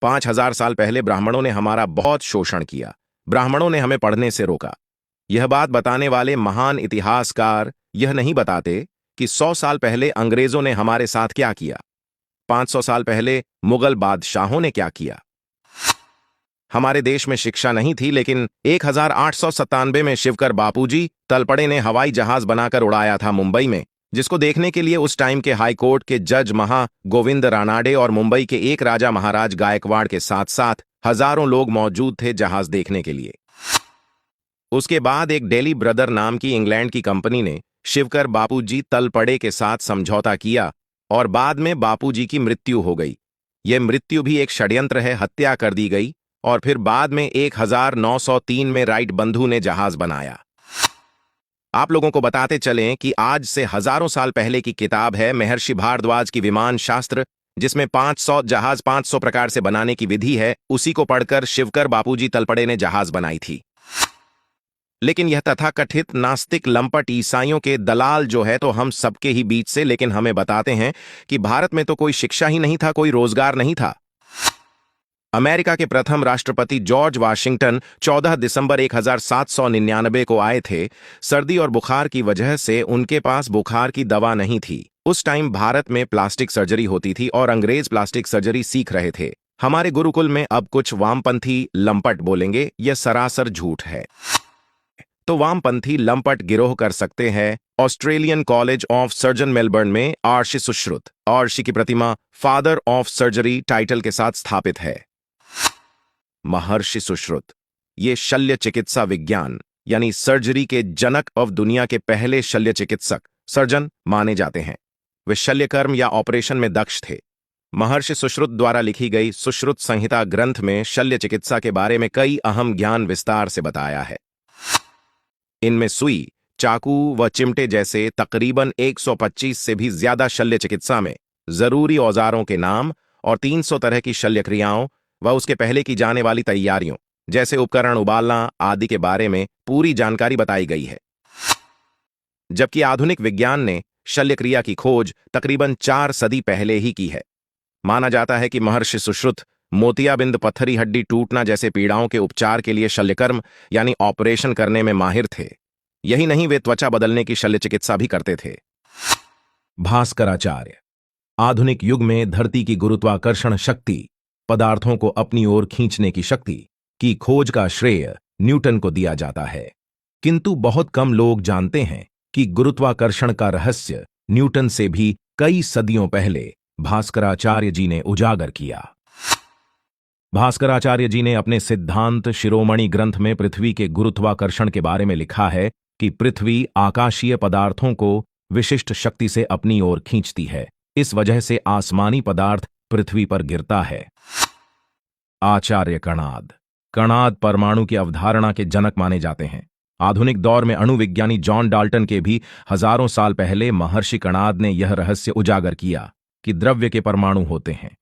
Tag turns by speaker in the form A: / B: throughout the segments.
A: 5000 साल पहले ब्राह्मणों ने हमारा बहुत शोषण किया। ब्राह्मणों ने हमें पढ़ने से रोका। यह बात बताने वाले महान इतिहासकार यह नहीं बताते कि 100 साल पहले अंग्रेजों ने हमारे साथ क्या किया, 500 साल पहले मुगल बादशाहों ने क्या किया। हमारे देश में शिक्षा नहीं थी, लेकिन 1897 में शिवकर बापूजी तलपड़े ने हवाई जहाज बनाकर उड़ाया था मुंबई में, जिसको देखने के लिए उस टाइम के हाई कोर्ट के जज महा गोविंद रानाडे और मुंबई के एक राजा महाराज गायकवाड़ के साथ साथ हजारों लोग मौजूद थे जहाज देखने के लिए। उसके बाद एक डेली ब्रदर नाम की इंग्लैंड की कंपनी ने शिवकर बापूजी तलपड़े के साथ समझौता किया और बाद में बापूजी की मृत्यु हो गई। यह मृत्यु भी एक षड्यंत्र है, हत्या कर दी गई और फिर बाद में 1903 में राइट बंधु ने जहाज बनाया। आप लोगों को बताते चलें कि आज से हजारों साल पहले की किताब है महर्षि भारद्वाज की विमान शास्त्र, जिसमें 500 जहाज 500 प्रकार से बनाने की विधि है। उसी को पढ़कर शिवकर बापूजी तलपड़े ने जहाज बनाई थी। लेकिन यह तथाकथित नास्तिक लंपट ईसाइयों के दलाल जो है तो हम सबके ही बीच से, लेकिन हमें बताते हैं कि भारत में तो कोई शिक्षा ही नहीं था, कोई रोजगार नहीं था। अमेरिका के प्रथम राष्ट्रपति जॉर्ज वाशिंगटन 14 दिसंबर 1799 को आए थे। सर्दी और बुखार की वजह से उनके पास बुखार की दवा नहीं थी। उस टाइम भारत में प्लास्टिक सर्जरी होती थी और अंग्रेज प्लास्टिक सर्जरी सीख रहे थे। हमारे गुरुकुल में अब कुछ वामपंथी लंपट बोलेंगे, यह सरासर झूठ है। तो वामपंथी लंपट गिरोह कर सकते हैं Australian college of surgeon Melbourne में आर्षि सुश्रुत। आर्षि की प्रतिमा फादर ऑफ सर्जरी टाइटल के साथ स्थापित है। महर्षि सुश्रुत ये शल्य चिकित्सा विज्ञान यानी सर्जरी के जनक और दुनिया के पहले शल्य चिकित्सक सर्जन माने जाते हैं। वे शल्यकर्म या ऑपरेशन में दक्ष थे। महर्षि सुश्रुत द्वारा लिखी गई सुश्रुत संहिता ग्रंथ में शल्य चिकित्सा के बारे में कई अहम ज्ञान विस्तार से बताया है। इनमें सुई, चाकू व चिमटे जैसे तकरीबन 125 से भी ज्यादा शल्य चिकित्सा में जरूरी औजारों के नाम और 300 तरह की शल्य क्रियाओं व उसके पहले की जाने वाली तैयारियों जैसे उपकरण, उबालना आदि के बारे में पूरी जानकारी बताई गई है। जबकि आधुनिक विज्ञान ने शल्य क्रिया की खोज तकरीबन 4 सदी पहले ही की है। माना जाता है कि महर्षि सुश्रुत मोतियाबिंद, पत्थरी हड्डी टूटना जैसे पीड़ाओं के उपचार के लिए शल्यकर्म यानी ऑपरेशन करने में माहिर थे। यही नहीं, वे त्वचा बदलने की शल्य चिकित्सा भी करते थे। भास्कराचार्य आधुनिक युग में धरती की गुरुत्वाकर्षण शक्ति, पदार्थों को अपनी ओर खींचने की शक्ति की खोज का श्रेय न्यूटन को दिया जाता है। किंतु बहुत कम लोग जानते हैं कि गुरुत्वाकर्षण का रहस्य न्यूटन से भी कई सदियों पहले भास्कराचार्य जी ने उजागर किया। भास्कराचार्य जी ने अपने सिद्धांत शिरोमणि ग्रंथ में पृथ्वी के गुरुत्वाकर्षण के बारे में लिखा है कि पृथ्वी आकाशीय पदार्थों को विशिष्ट शक्ति से अपनी ओर खींचती है। इस वजह से आसमानी पदार्थ पृथ्वी पर गिरता है। आचार्य कणाद परमाणु की अवधारणा के जनक माने जाते हैं। आधुनिक दौर में अणुविज्ञानी जॉन डाल्टन के भी हजारों साल पहले महर्षि कणाद ने यह रहस्य उजागर किया कि द्रव्य के परमाणु होते हैं।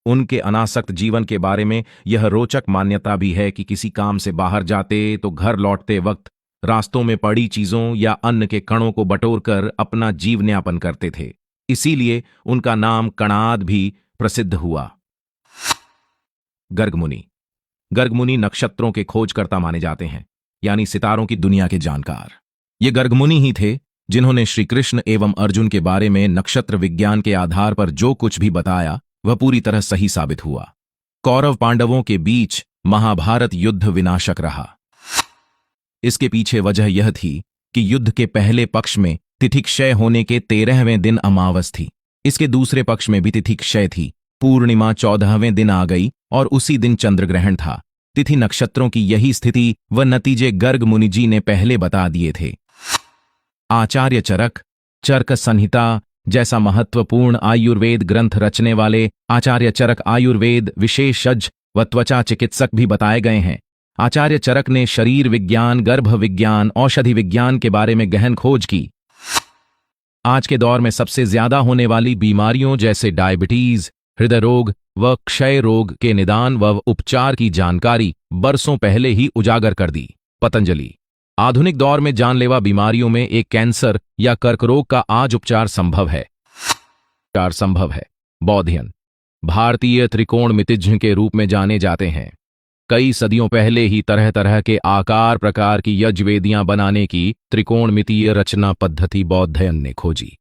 A: उनके अनासक्त जीवन के बारे में यह रोचक मान्यता भी है कि किसी काम से बाहर जाते तो घर लौटते वक्त रास्तों में पड़ी चीजों या अन्न के कणों को बटोरकर अपना जीवनयापन करते थे। इसीलिए उनका नाम कणाद भी प्रसिद्ध हुआ। गर्गमुनि नक्षत्रों के खोजकर्ता माने जाते हैं, यानी सितारों की दुनिया के जानकार। ये गर्गमुनि ही थे जिन्होंने श्री कृष्ण एवं अर्जुन के बारे में नक्षत्र विज्ञान के आधार पर जो कुछ भी बताया वह पूरी तरह सही साबित हुआ। कौरव पांडवों के बीच महाभारत युद्ध विनाशक रहा। इसके पीछे वजह यह थी कि युद्ध के पहले पक्ष में तिथि क्षय होने के 13वें दिन अमावस थी। इसके दूसरे पक्ष में भी तिथि क्षय थी। पूर्णिमा 14वें दिन आ गई और उसी दिन चंद्रग्रहण था। तिथि नक्षत्रों की यही स्थिति व नतीजे गर्ग मुनि जी ने पहले बता दिए थे। आचार्य चरक संहिता जैसा महत्वपूर्ण आयुर्वेद ग्रंथ रचने वाले आचार्य चरक आयुर्वेद विशेषज्ञ व त्वचा चिकित्सक भी बताए गए हैं। आचार्य चरक ने शरीर विज्ञान, गर्भ विज्ञान, औषधि विज्ञान के बारे में गहन खोज की। आज के दौर में सबसे ज्यादा होने वाली बीमारियों जैसे डायबिटीज, हृदय रोग व क्षय रोग के निदान व उपचार की जानकारी बरसों पहले ही उजागर कर दी पतंजलि। आधुनिक दौर में जानलेवा बीमारियों में एक कैंसर या कर्करोग का आज उपचार संभव है। बौध्यन
B: भारतीय त्रिकोणमितिज्ञ के रूप में जाने जाते हैं। कई सदियों पहले ही तरह तरह के आकार प्रकार की यज्ञवेदियां बनाने की त्रिकोणमितीय रचना पद्धति बौद्धयन ने खोजी।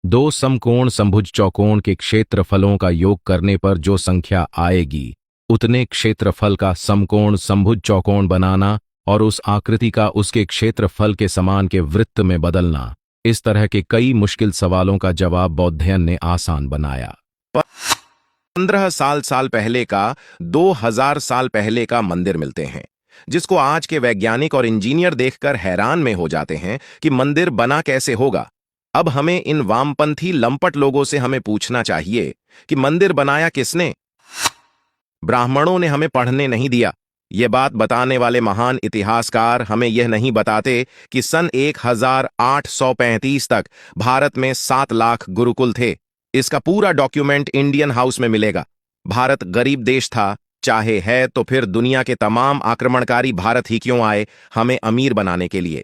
B: दो समकोण समभुज चौकोण के क्षेत्रफलों का योग करने पर जो संख्या आएगी उतने क्षेत्रफल का समकोण समभुज चौकोण बनाना और उस आकृति का उसके क्षेत्रफल के समान के वृत्त में बदलना, इस तरह के कई मुश्किल सवालों का जवाब बौद्धयन ने आसान बनाया।
A: 15 साल पहले का 2000 साल पहले का मंदिर मिलते हैं, जिसको आज के वैज्ञानिक और इंजीनियर देखकर हैरान में हो जाते हैं कि मंदिर बना कैसे होगा। अब हमें इन वामपंथी लंपट लोगों से हमें पूछना चाहिए कि मंदिर बनाया किसने? ब्राह्मणों ने हमें पढ़ने नहीं दिया। ये बात बताने वाले महान इतिहासकार हमें यह नहीं बताते कि सन 1835 तक भारत में 7 लाख गुरुकुल थे। इसका पूरा डॉक्यूमेंट इंडियन हाउस में मिलेगा। भारत गरीब देश था, चाहे है तो फिर दुनिया के तमाम आक्रमणकारी भारत ही क्यों आए हमें अमीर बनाने के लिए।